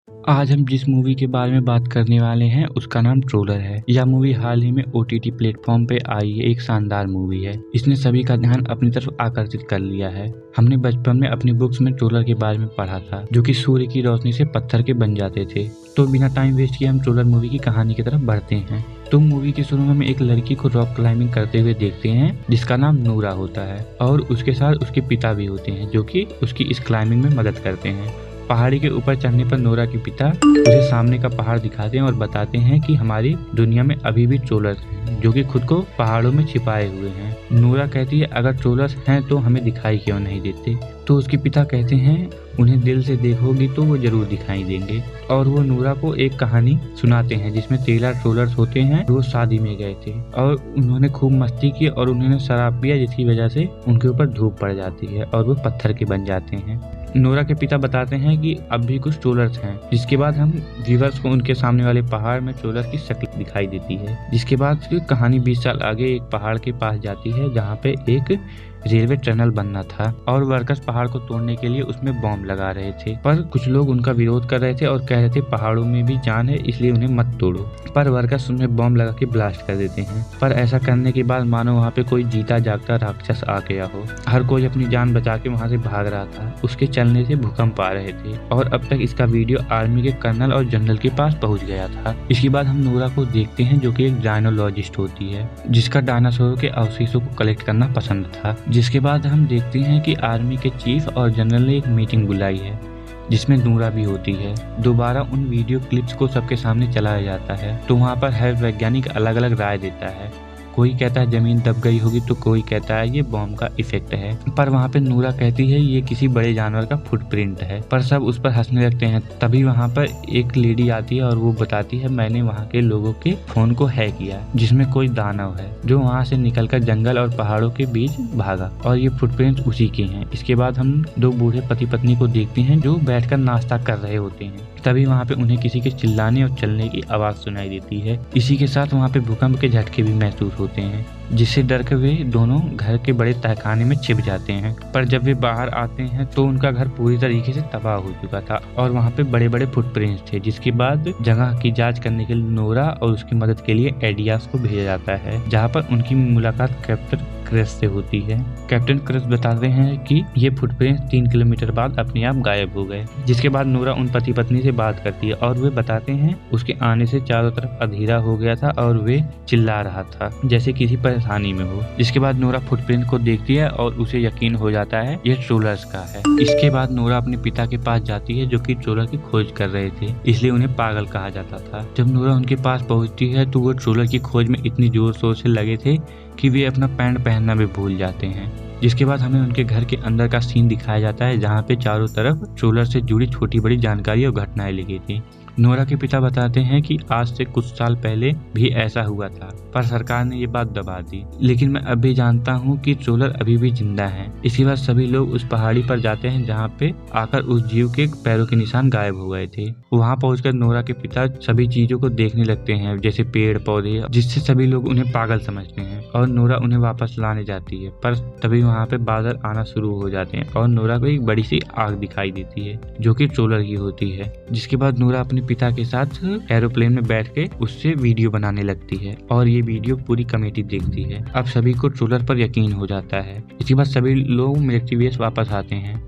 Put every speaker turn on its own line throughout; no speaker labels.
आज हम जिस मूवी के बारे में बात करने वाले हैं उसका नाम ट्रोलर है। यह मूवी हाल ही में OTT प्लेटफॉर्म पे आई है। एक शानदार मूवी है। इसने सभी का ध्यान अपनी तरफ आकर्षित कर लिया है। हमने बचपन में अपनी बुक्स में ट्रोलर के बारे में पढ़ा था, जो कि सूर्य की रोशनी से पत्थर के बन जाते थे। तो बिना टाइम वेस्ट किए हम ट्रोलर मूवी की कहानी की तरफ बढ़ते हैं। तो मूवी के शुरू में हम एक लड़की को रॉक क्लाइंबिंग करते हुए देखते हैं, जिसका नाम नूरा होता है और उसके साथ उसके पिता भी होते हैं, जो कि उसकी इस क्लाइंबिंग में मदद करते हैं। पहाड़ी के ऊपर चढ़ने पर नूरा के पिता उसे सामने का पहाड़ दिखाते हैं और बताते हैं कि हमारी दुनिया में अभी भी ट्रोलर्स हैं, जो कि खुद को पहाड़ों में छिपाए हुए हैं। नूरा कहती है, अगर ट्रोलर्स हैं तो हमें दिखाई क्यों नहीं देते? तो उसके पिता कहते हैं, उन्हें दिल से देखोगी तो वो जरूर दिखाई देंगे। और वो नूरा को एक कहानी सुनाते हैं जिसमें 13 ट्रोलर्स होते हैं। वो शादी में गए थे और उन्होंने खूब मस्ती की और उन्होंने शराब पिया, जिसकी वजह से उनके ऊपर धूप पड़ जाती है और वो पत्थर के बन जाते हैं। नूरा के पिता बताते हैं कि अब भी कुछ ट्रोलर्स हैं, जिसके बाद हम व्यूअर्स को उनके सामने वाले पहाड़ में ट्रोलर की शक्ल दिखाई देती है। जिसके बाद कहानी 20 साल आगे एक पहाड़ के पास जाती है, जहाँ पे एक रेलवे टनल बनना था और वर्कर्स पहाड़ को तोड़ने के लिए उसमें बॉम्ब लगा रहे थे। पर कुछ लोग उनका विरोध कर रहे थे और कह रहे थे पहाड़ों में भी जान है, इसलिए उन्हें मत तोड़ो। पर वर्कर्स उनमें बॉम्ब लगा के ब्लास्ट कर देते हैं। पर ऐसा करने के बाद मानो वहाँ पे कोई जीता जागता राक्षस आ गया हो। हर कोई अपनी जान बचा के वहाँ से भाग रहा था। उसके चलने से भूकंप आ रहे थे और अब तक इसका वीडियो आर्मी के कर्नल और जनरल के पास पहुँच गया था। इसके बाद हम नूरा को देखते हैं, जो कि एक डायनोलॉजिस्ट होती है, जिसका डायनासोर के अवशेषों को कलेक्ट करना पसंद था। जिसके बाद हम देखते हैं कि आर्मी के चीफ और जनरल ने एक मीटिंग बुलाई है, जिसमें नूरा भी होती है। दोबारा उन वीडियो क्लिप्स को सबके सामने चलाया जाता है। तो वहाँ पर हर वैज्ञानिक अलग अलग राय देता है। कोई कहता है जमीन दब गई होगी, तो कोई कहता है ये बॉम्ब का इफेक्ट है। पर वहाँ पे नूरा कहती है ये किसी बड़े जानवर का फुटप्रिंट है। पर सब उस पर हंसने लगते हैं। तभी वहाँ पर एक लेडी आती है और वो बताती है, मैंने वहाँ के लोगों के फोन को हैक किया, जिसमें कोई दानव है जो वहाँ से निकलकर जंगल और पहाड़ों के बीच भागा और ये फुटप्रिंट उसी के हैं। इसके बाद हम दो बूढ़े पति पत्नी को देखते हैं, जो बैठकर नाश्ता कर रहे होते हैं। तभी वहाँ पे उन्हें किसी के चिल्लाने और चलने की आवाज सुनाई देती है। इसी के साथ वहाँ पे भूकंप के झटके भी महसूस होते हैं, जिससे डर के वे दोनों घर के बड़े तहखाने में छिप जाते हैं। पर जब वे बाहर आते हैं तो उनका घर पूरी तरीके से तबाह हो चुका था और वहाँ पे बड़े बड़े फुटप्रिंट्स थे। जिसके बाद जगह की जांच करने के लिए नूरा और उसकी मदद के लिए एडियास को भेजा जाता है, जहाँ पर उनकी मुलाकात कैप्टन क्रिस से होती है। कैप्टन क्रिस बताते हैं कि ये फुटप्रिंट्स 3 किलोमीटर बाद अपने आप गायब हो गए। जिसके बाद नूरा उन पति पत्नी से बात करती है और वे बताते हैं उसके आने से चारों तरफ अंधेरा हो गया था और वे चिल्ला रहा था जैसे किसी परेशानी में हो। जिसके बाद नूरा फुटप्रिंट को देखती है और उसे यकीन हो जाता है ये ट्रोलर्स का है। इसके बाद नूरा अपने पिता के पास जाती है, जो कि ट्रोलर की खोज कर रहे थे, इसलिए उन्हें पागल कहा जाता था। जब नूरा उनके पास पहुंचती है तो वो ट्रोलर की खोज में इतनी जोर शोर से लगे थे कि वे अपना पैंट पहनना भी भूल जाते हैं। जिसके बाद हमें उनके घर के अंदर का सीन दिखाया जाता है, जहाँ पे चारों तरफ ट्रोलर से जुड़ी छोटी बड़ी जानकारी और घटनाएं लिखी थी। नूरा के पिता बताते हैं कि आज से कुछ साल पहले भी ऐसा हुआ था, पर सरकार ने ये बात दबा दी। लेकिन मैं अभी जानता हूँ कि ट्रोलर अभी भी जिंदा है। इसके बाद सभी लोग उस पहाड़ी पर जाते हैं, जहाँ पे आकर उस जीव के पैरों के निशान गायब हो गए थे। वहाँ पहुंचकर नूरा के पिता सभी चीजों को देखने लगते हैं, जैसे पेड़ पौधे, जिससे सभी लोग उन्हें पागल समझते हैं और नूरा उन्हें वापस लाने जाती है। पर तभी वहाँ पे बादल आना शुरू हो जाते हैं और नूरा को एक बड़ी सी आग दिखाई देती है, जो कि ट्रोलर की होती है। जिसके बाद नूरा अपने पिता के साथ एरोप्लेन में बैठ के उससे वीडियो बनाने लगती है और ये वीडियो पूरी कमेटी देखती है। अब सभी को ट्रोलर पर यकीन हो जाता है। इसके बाद सभी लोग मिलिट्री बेस वापस आते हैं।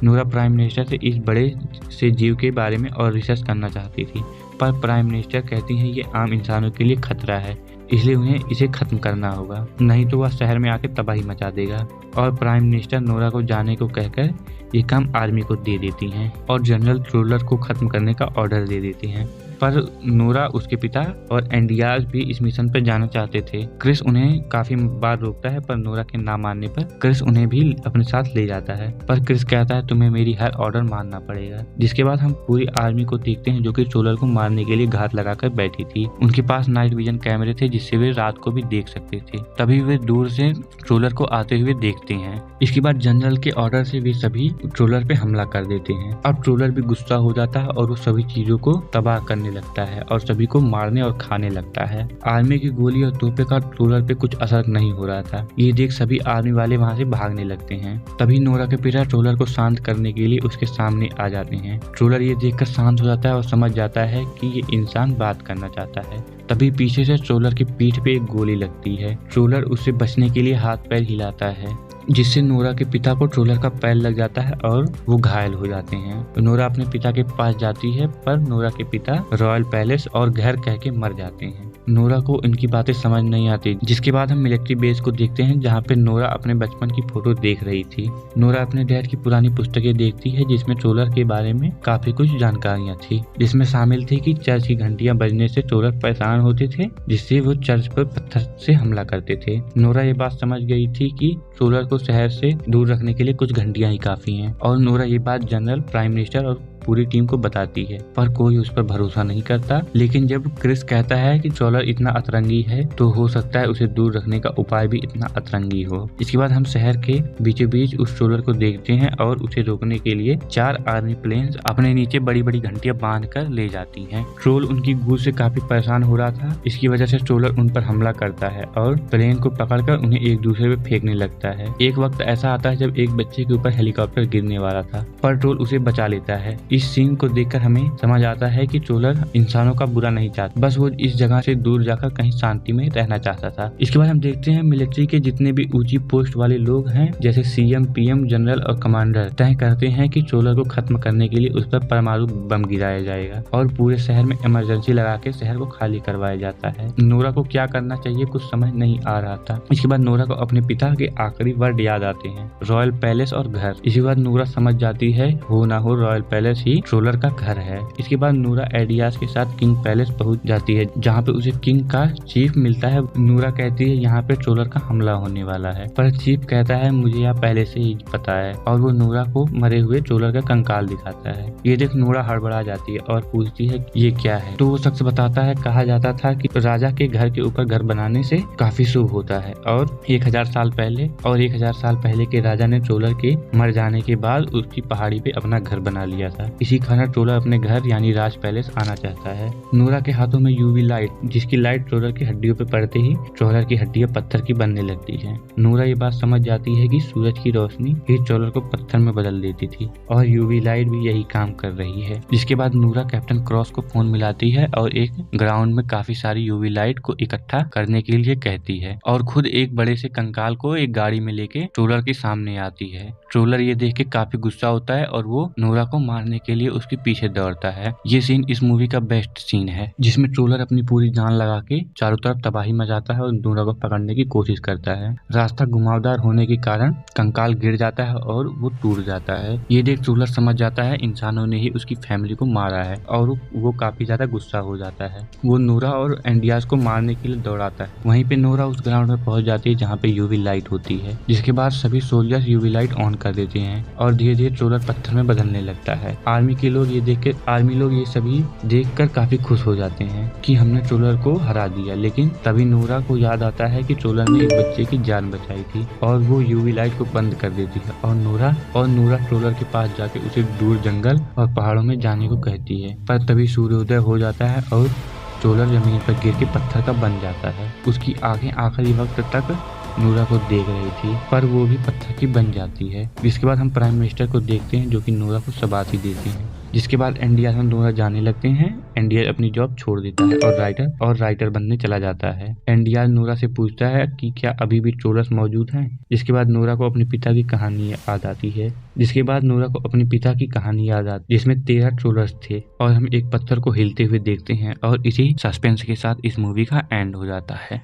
नूरा प्राइम मिनिस्टर से इस बड़े से जीव के बारे में और रिसर्च करना चाहती थी, पर प्राइम मिनिस्टर कहती हैं ये आम इंसानों के लिए खतरा है, इसलिए उन्हें इसे खत्म करना होगा, नहीं तो वह शहर में आकर तबाही मचा देगा। और प्राइम मिनिस्टर नूरा को जाने को कहकर ये काम आर्मी को दे देती हैं और जनरल ट्रोलर को खत्म करने का ऑर्डर दे देती हैं। पर नूरा, उसके पिता और एंडियाज भी इस मिशन पर जाना चाहते थे। क्रिस उन्हें काफी बार रोकता है, पर नूरा के ना मानने पर क्रिस उन्हें भी अपने साथ ले जाता है। पर क्रिस कहता है तुम्हें मेरी हर ऑर्डर मानना पड़ेगा। जिसके बाद हम पूरी आर्मी को देखते हैं, जो कि ट्रोलर को मारने के लिए घात लगाकर बैठी थी। उनके पास नाइट विजन कैमरे थे, जिससे वे रात को भी देख सकते थे। तभी वे दूर से ट्रोलर को आते हुए देखते हैं। इसके बाद जनरल के ऑर्डर से वे सभी ट्रोलर पे हमला कर देते हैं। अब ट्रोलर भी गुस्सा हो जाता है और वो सभी चीजों को तबाह करने होने लगता है और सभी को मारने और खाने लगता है। आर्मी की गोली और तोपे का ट्रोलर पे कुछ असर नहीं हो रहा था। ये देख सभी आर्मी वाले वहाँ से भागने लगते हैं। तभी नोरा के पिता ट्रोलर को शांत करने के लिए उसके सामने आ जाते हैं। ट्रोलर ये देखकर शांत हो जाता है और समझ जाता है कि ये इंसान बात करना चाहता है। तभी पीछे से ट्रोलर की पीठ पे एक गोली लगती है। ट्रोलर उससे बचने के लिए हाथ पैर हिलाता है, जिससे नोरा के पिता को ट्रोलर का पैर लग जाता है और वो घायल हो जाते हैं। नोरा अपने पिता के पास जाती है, पर नोरा के पिता रॉयल पैलेस और घर कह के मर जाते हैं। नोरा को इनकी बातें समझ नहीं आती, जिसके बाद हम मिलिट्री बेस को देखते हैं, जहाँ पे नोरा अपने बचपन की फोटो देख रही थी। नोरा अपने डैड की पुरानी पुस्तकें देखती है, जिसमें ट्रोलर के बारे में काफी कुछ जानकारियाँ थी, जिसमें शामिल थी कि चर्च की घंटियां बजने से ट्रोलर परेशान होते थे, जिससे वो चर्च पर पत्थर से हमला करते थे। नोरा ये बात समझ गई थी कि ट्रोलर को शहर से दूर रखने के लिए कुछ घंटियां ही काफी हैं, और नोरा ये बात जनरल, प्राइम मिनिस्टर और पूरी टीम को बताती है, पर कोई उस पर भरोसा नहीं करता। लेकिन जब क्रिस कहता है कि ट्रोलर इतना अतरंगी है, तो हो सकता है उसे दूर रखने का उपाय भी इतना अतरंगी हो। इसके बाद हम शहर के बीचों बीच उस ट्रोलर को देखते हैं और उसे रोकने के लिए 4 आर्मी प्लेन्स अपने नीचे बड़ी बड़ी घंटियां बांध कर ले जाती हैं। ट्रोल उनकी गूंज से काफी परेशान हो रहा था। इसकी वजह से ट्रोलर उन पर हमला करता है और प्लेन को पकड़कर उन्हें एक दूसरे पे फेंकने लगता है। एक वक्त ऐसा आता है जब एक बच्चे के ऊपर हेलीकॉप्टर गिरने वाला था, पर ट्रोल उसे बचा लेता है। इस सीन को देखकर हमें समझ आता है कि ट्रोलर इंसानों का बुरा नहीं चाहता, बस वो इस जगह से दूर जाकर कहीं शांति में रहना चाहता था। इसके बाद हम देखते हैं मिलिट्री के जितने भी ऊंची पोस्ट वाले लोग हैं, जैसे सीएम, पीएम, जनरल और कमांडर, तय करते हैं कि ट्रोलर को खत्म करने के लिए उस पर परमाणु बम गिराया जाएगा और पूरे शहर में इमरजेंसी लगा के शहर को खाली करवाया जाता है। नोरा को क्या करना चाहिए कुछ समझ नहीं आ रहा था। इसके बाद नोरा को अपने पिता के आखिरी वर्ड याद आते हैं, रॉयल पैलेस और घर। इसके बाद नोरा समझ जाती है हो ना हो रॉयल पैलेस ही ट्रोलर का घर है। इसके बाद नोरा एडियास के साथ किंग पैलेस पहुंच जाती है, जहाँ पे उसे किंग का चीफ मिलता है। नोरा कहती है यहाँ पे ट्रोलर का हमला होने वाला है, पर चीफ कहता है मुझे यहाँ पहले से ही पता है, और वो नोरा को मरे हुए ट्रोलर का कंकाल दिखाता है। ये देख नोरा हड़बड़ा जाती है और पूछती है ये क्या है, तो वो शख्स बताता है कहा जाता था कि राजा के घर के ऊपर घर बनाने से काफी शुभ होता है, और 1000 साल पहले के राजा ने ट्रोलर के मर जाने के बाद उसकी पहाड़ी पे अपना घर बना लिया था। इसी कारण ट्रोलर अपने घर यानी राज पैलेस आना चाहता है। नोरा के हाथों में यूवी लाइट, जिसकी लाइट ट्रोलर की हड्डियों पे पड़ते ही ट्रोलर की हड्डियां पत्थर की बनने लगती है। नोरा ये बात समझ जाती है कि सूरज की रोशनी ही ट्रोलर को पत्थर में बदल देती थी और यूवी लाइट भी यही काम कर रही है। जिसके बाद नोरा कैप्टन क्रॉस को फोन मिलाती है और एक ग्राउंड में काफी सारी यूवी लाइट को इकट्ठा करने के लिए कहती है, और खुद एक बड़े से कंकाल को एक गाड़ी में लेके ट्रोलर के सामने आती है। ट्रोलर ये देख के काफी गुस्सा होता है और वो नोरा को मारने के लिए उसके पीछे दौड़ता है। ये सीन इस मूवी का बेस्ट सीन है, जिसमें ट्रोलर अपनी पूरी जान लगा के चारों तरफ तबाही मचाता है और नोरा को पकड़ने की कोशिश करता है। रास्ता घुमावदार होने के कारण कंकाल गिर जाता है और वो टूट जाता है। ये देख ट्रोलर समझ जाता है इंसानों ने ही उसकी फैमिली को मारा है और वो काफी ज्यादा गुस्सा हो जाता है। वो नोरा और एंडियास को मारने के लिए दौड़ाता है। वहीं पे नोरा उस ग्राउंड में पहुंच जाती है जहाँ पे यूवी लाइट होती है, जिसके बाद सभी सोल्जर्स यूवी लाइट ऑन कर देते हैं और धीरे धीरे ट्रोलर पत्थर में बदलने लगता है। आर्मी लोग ये सभी देखकर काफी खुश हो जाते हैं कि हमने ट्रोलर को हरा दिया। लेकिन तभी नोरा को याद आता है कि ट्रोलर ने एक बच्चे की जान बचाई थी और वो यूवी लाइट को बंद कर देती है और नोरा ट्रोलर के पास जाके उसे दूर जंगल और पहाड़ों में जाने को कहती है। पर तभी सूर्योदय हो जाता है और ट्रोलर जमीन पर गिर के पत्थर का बन जाता है। उसकी आंखें आखिरी वक्त तक नोरा को देख रही थी, पर वो भी पत्थर की बन जाती है। जिसके बाद हम प्राइम मिनिस्टर को देखते हैं, जो कि नोरा को शाबाशी देते हैं। जिसके बाद एनडीआर में नोरा जाने लगते हैं। एनडीआर अपनी जॉब छोड़ देता है और राइटर बनने चला जाता है। एनडीआर नोरा से पूछता है कि क्या अभी भी ट्रोलर्स मौजूद हैं। जिसके बाद नोरा को अपने पिता की कहानी याद आती है। जिसमें 13 ट्रोलर्स थे और हम एक पत्थर को हिलते हुए देखते हैं और इसी सस्पेंस के साथ इस मूवी का एंड हो जाता है।